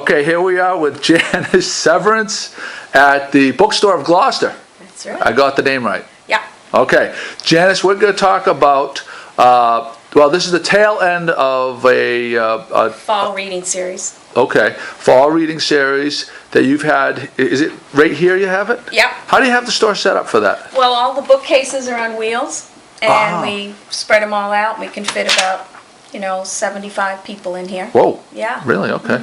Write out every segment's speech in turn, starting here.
Okay, here we are with Janice Severance at the Bookstore of Gloucester. That's right. I got the name right. Yeah. Okay, Janice, we're going to talk about, well, this is the tail end of a Fall reading series. okay, fall reading series that you've had. Is it right here you have it? Yep. How do you have the store set up for that? Well, all the bookcases are on wheels, and Ah. we spread them all out. We can fit about, 75 people in here. Whoa. Yeah. Really? Okay.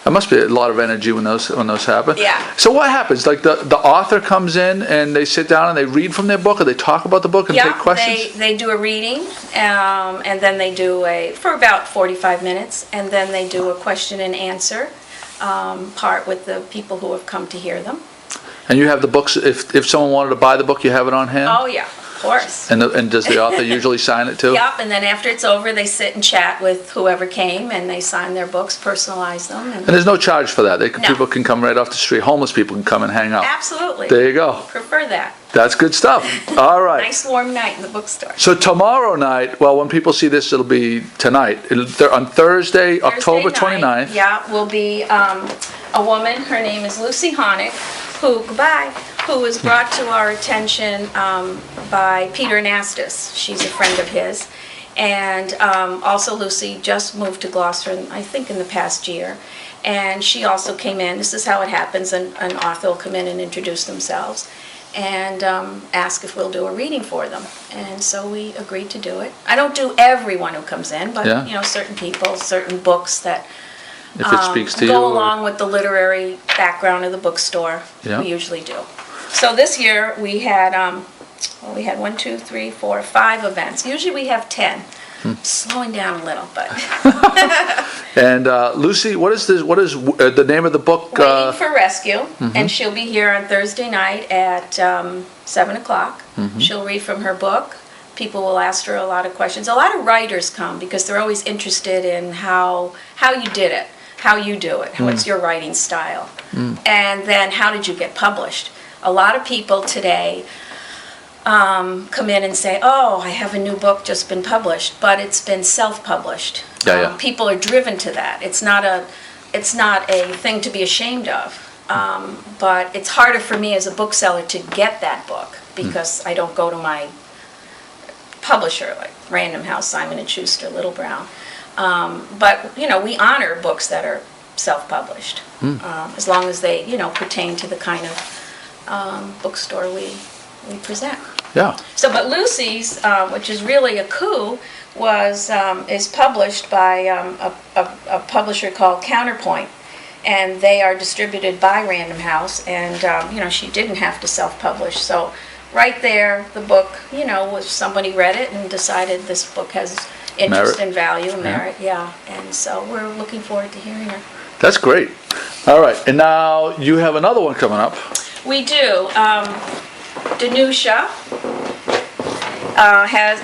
That must be a lot of energy when those happen. Yeah. So what happens? Like the author comes in and they sit down and they read from their book, or they talk about the book and take questions? They do a reading, and then they do for about 45 minutes, and then they do a question and answer part with the people who have come to hear them. And you have the books. If someone wanted to buy the book, you have it on hand. Oh yeah, of course. And does the author usually sign it too? Yep, and then after it's over, they sit and chat with whoever came, and they sign their books, personalize them. And there's no charge for that. No. People can come right off the street. Homeless people can come and hang out. Absolutely. There you go. Prefer that. That's good stuff. All right. Nice warm night in the bookstore. So tomorrow night, well, when people see this, it'll be tonight. On Thursday, October Thursday night, 29th. Yeah, will be a woman, her name is Lucy Honick, who was brought to our attention by Peter Anastas. She's a friend of his. And also Lucy just moved to Gloucester, I think in the past year. And she also came in. This is how it happens. An author will come in and introduce themselves and ask if we'll do a reading for them. And so we agreed to do it. I don't do everyone who comes in, but Yeah. certain people, certain books that If it speaks to you. go along with the literary background of the bookstore. Yeah. We usually do. So this year we had 5 events. Usually we have 10. Slowing down a little, but And Lucy, what is the name of the book? Waiting for Rescue, and she'll be here on Thursday night at 7 o'clock. She'll read from her book. People will ask her a lot of questions. A lot of writers come because they're always interested in how you did it, how you do it, what's your writing style, and then how did you get published. A lot of people today come in and say, oh, I have a new book just been published, but it's been self-published. Yeah. People are driven to that. It's not a thing to be ashamed of. But it's harder for me as a bookseller to get that book because I don't go to my publisher like Random House, Simon & Schuster, Little Brown. But we honor books that are self-published as long as they pertain to the kind of bookstore we present. Yeah. So, but Lucy's, which is really a coup, is published by a publisher called Counterpoint, and they are distributed by Random House. And she didn't have to self-publish. So, right there, the book, was somebody read it and decided this book has interest and value, merit. Yeah. And so we're looking forward to hearing her. That's great. All right. And now you have another one coming up. We do. Danusha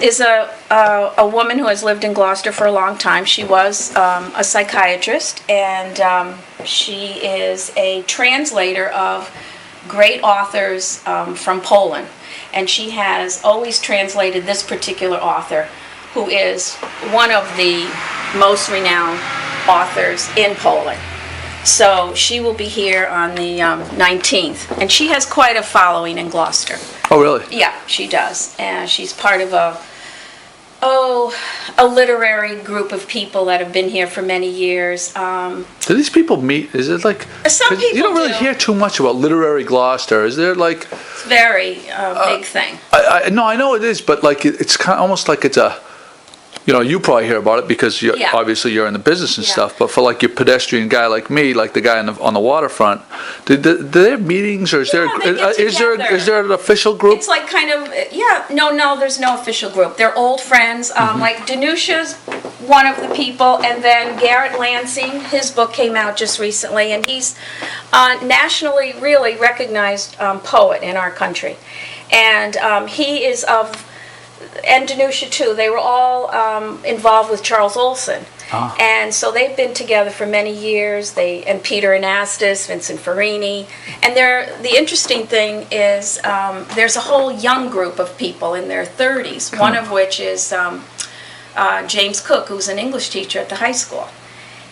is a woman who has lived in Gloucester for a long time. She was a psychiatrist, and she is a translator of great authors from Poland. And she has always translated this particular author, who is one of the most renowned authors in Poland. So she will be here on the 19th, and she has quite a following in Gloucester. Oh, really? Yeah, she does, and she's part of a literary group of people that have been here for many years. Do these people meet? Is it like... Some 'cause people you don't really do. hear too much about literary Gloucester. Is there like... It's a very big thing. No, I know it is, but like it's kind of almost like it's a... you probably hear about it because obviously you're in the business and stuff, but for like your pedestrian guy like me, like the guy on the waterfront, do they have meetings, or is they get is together. there an official group? It's like kind of, no, there's no official group. They're old friends. Like Danusha's one of the people, and then Garrett Lansing, his book came out just recently, and he's a nationally really recognized poet in our country. And he is and Danusha too, they were all involved with Charles Olson. And so they've been together for many years. And Peter Anastas, Vincent Farini. And the interesting thing is there's a whole young group of people in their 30s, one of which is James Cook, who's an English teacher at the high school.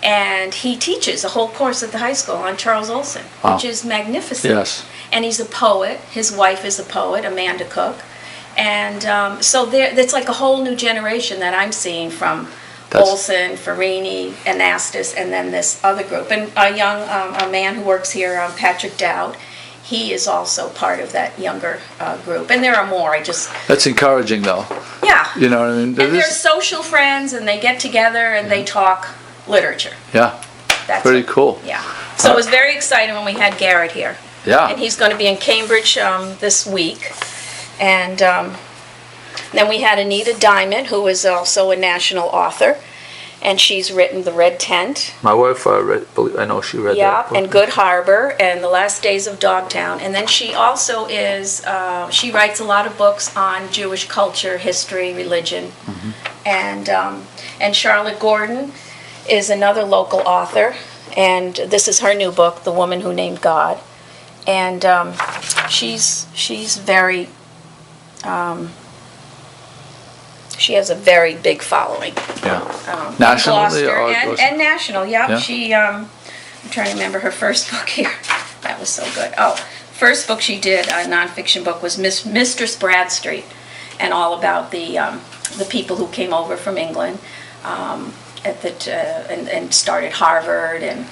And he teaches a whole course at the high school on Charles Olson, which is magnificent. Yes. And he's a poet. His wife is a poet, Amanda Cook. And so it's like a whole new generation that I'm seeing from Olson, Farini, Anastas, and then this other group. And a man who works here, Patrick Dowd, he is also part of that younger group. And there are more. That's encouraging, though. Yeah. You know what I mean? And they're social friends, and they get together and they talk literature. Yeah. That's pretty cool. Yeah. So it was very exciting when we had Garrett here. Yeah. And he's going to be in Cambridge this week. And then we had Anita Diamond, who is also a national author. And she's written The Red Tent. My wife I know she read that. Yeah, and Good Harbor, and The Last Days of Dogtown. And then she also she writes a lot of books on Jewish culture, history, religion. And Charlotte Gordon is another local author. And this is her new book, The Woman Who Named God. And she's very... she has a very big following. Yeah. Nationally and national. Yeah. Yeah. She. I'm trying to remember her first book here. That was so good. Oh, first book she did, a nonfiction book, was Mistress Bradstreet, and all about the people who came over from England, and started Harvard and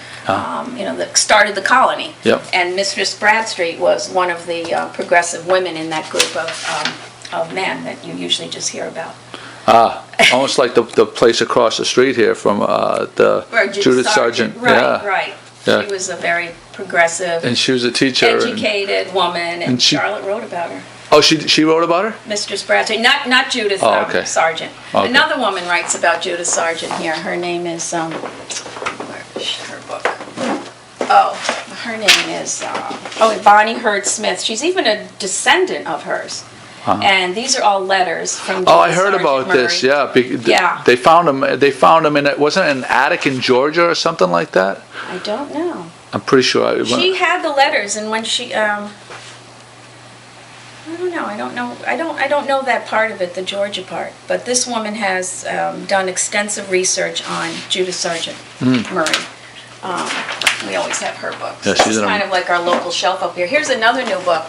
started the colony. Yep. And Mistress Bradstreet was one of the progressive women in that group of men that you usually just hear about. Almost like the place across the street here from the Judith Sargent. Right, yeah. right. Yeah. She was a very progressive, and she was a teacher, educated woman, and Charlotte wrote about her. Oh, she wrote about her? Mistress Bradstreet, not Judith Sargent. Okay. Another woman writes about Judith Sargent here. Her name is where's her book? Oh, her name is Bonnie Hurd Smith. She's even a descendant of hers. And these are all letters from Judith I heard Sargent about Murray. this. Yeah. Yeah. They found them in it. Wasn't it an attic in Georgia or something like that? I don't know. I'm pretty sure. She had the letters, and when she I don't know. I don't know that part of it, the Georgia part. But this woman has done extensive research on Judith Sargent Murray. We always have her books. Yeah, She's kind of like our local shelf up here. Here's another new book.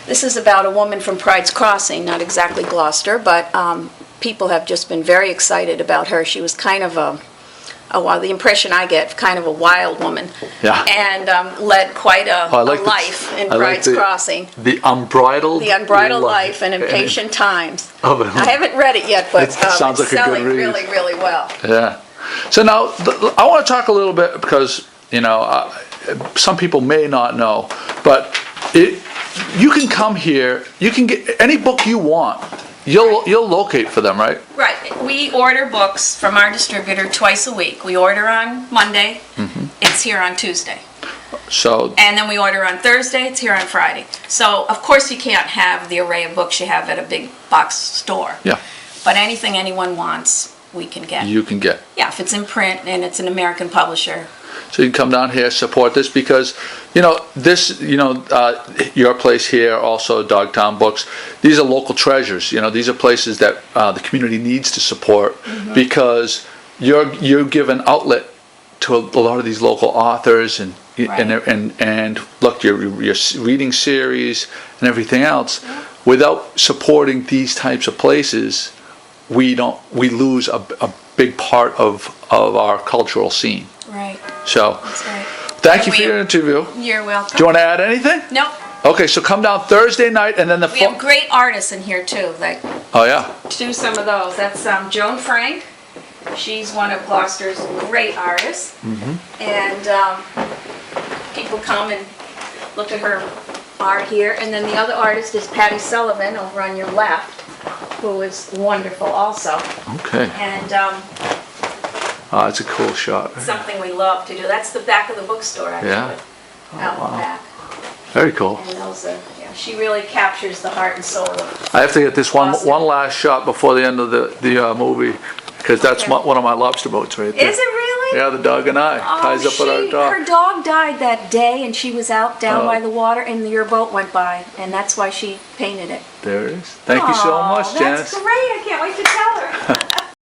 This is about a woman from Pride's Crossing, not exactly Gloucester, but people have just been very excited about her. She was kind of the impression I get, kind of a wild woman. Yeah. And led quite a life in Pride's Crossing. The unbridled life and impatient times. I haven't read it yet, but sounds like it's selling a good read. really, really well. Yeah. So now I want to talk a little bit because some people may not know, but you can come here. You can get any book you want. You'll locate for them, right? Right. We order books from our distributor twice a week. We order on Monday. It's here on Tuesday. So. And then we order on Thursday. It's here on Friday. So of course you can't have the array of books you have at a big box store. Yeah. But anything anyone wants, we can get. You can get. Yeah, if it's in print and it's an American publisher. So you can come down here, support this, because, your place here, also Dogtown Books, these are local treasures. These are places that the community needs to support because you're given outlet to a lot of these local authors and look, your reading series and everything else. Without supporting these types of places, we lose a big part of our cultural scene. Right. So, that's right. Thank you for your interview. You're welcome. Do you want to add anything? Nope. Okay, so come down Thursday night and then We have great artists in here too. Oh yeah. Do some of those. That's Joan Frank. She's one of Gloucester's great artists. And people come and look at her art here. And then the other artist is Patty Sullivan over on your left, who is wonderful also. Okay. And it's a cool shot. something we love to do. That's the back of the bookstore, actually. Yeah. Out in the back. Very cool. And those are, she really captures the heart and soul of I have to get this one Awesome. last shot before the end of the movie, because that's one of my lobster boats right there. Is it really? Yeah, the dog and I. Ties up with our dog. Her dog died that day, and she was out down by the water, and your boat went by, and that's why she painted it. There it is. Thank you so much, Janice. That's great. I can't wait to tell her.